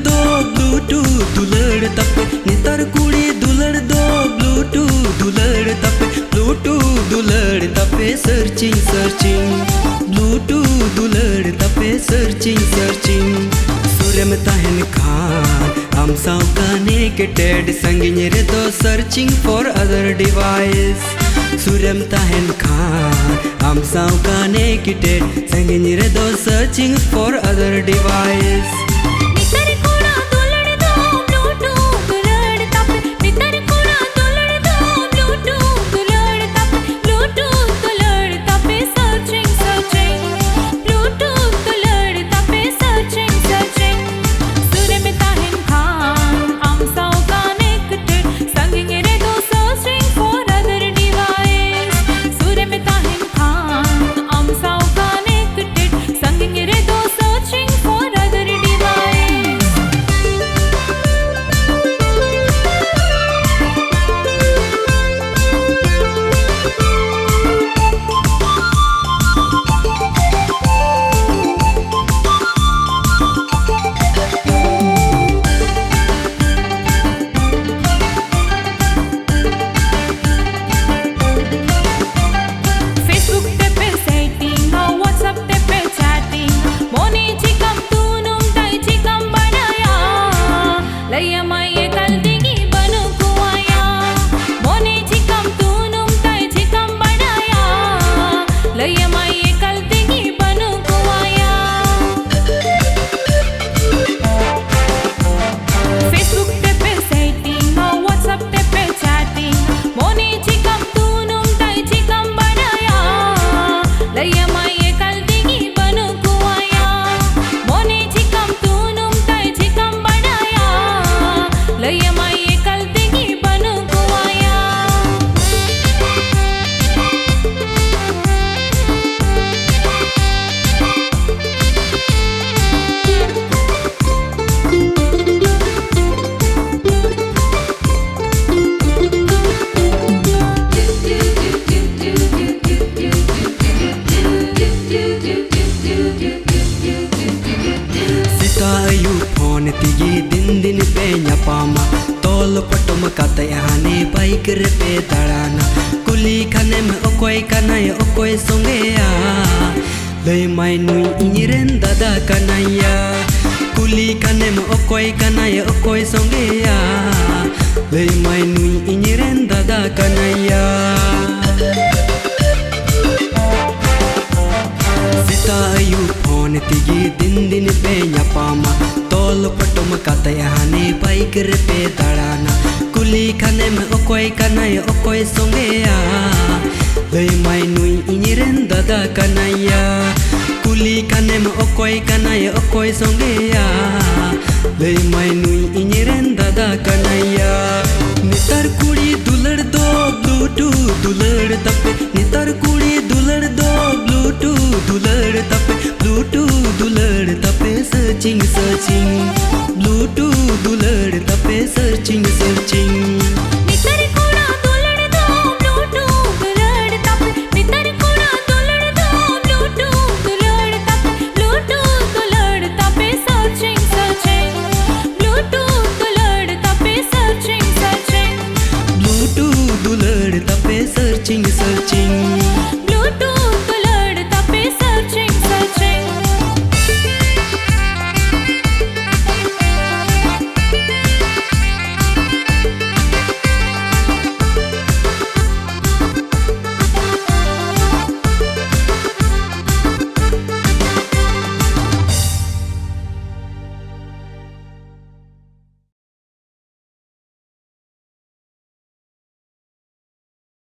दो ब्लूटूथ दुलड़ तपे नितर कुड़ी दुलड़ दो ब्लूटूथ दुलड़ तपे ब्लूटूथ दुलड़ तपे सर्चिंग सर्चिंग ब्लूटूथ दुलड़ तपे सर्चिंग सर्चिंग सूर्य में ताहन खान हम साव कनेक्टेड संगिन रे दो सर्चिंग फॉर अदर डिवाइस सूर्य में ताहन खान हम साव कनेक्टेड संगिन रे दो सर्चिंग फॉर अदर डिवाइस दिन दिन पे न्यापामा तोल पटम कातयाने बाइक रे पे दाड़ाना कुली खाने में ओकोय कनाय ओकोय सोंगेया लय माय नुई इनिरेन दादा कनाया कुली खाने में ओकोय कनाय ओकोय सोंगेया लय माय नुई इनिरेन दादा कनाया आयु फोन तिगी दिन दिन पे न्यापामा तोल पटम कातयाने बाइक रे पे दाड़ाना कुली खाने में ओकोय कनाय ओकोय सोंगेया लय माय नुई इनिरेन दादा कनाया कुली खाने में ओकोय कनाय ओकोय सोंगेया लय माय नुई इनिरेन दादा कनाया नितर कुड़ी दुलड़ दो ब्लूटूथ दुलड़ तपे नितर कुड़ी दुलड़ दो ब्लूटूथ दुलड़ तपे ब्लूटूथ दुलड़ तपे सर्चिंग सर्चिंग ब्लूटूथ दुलड़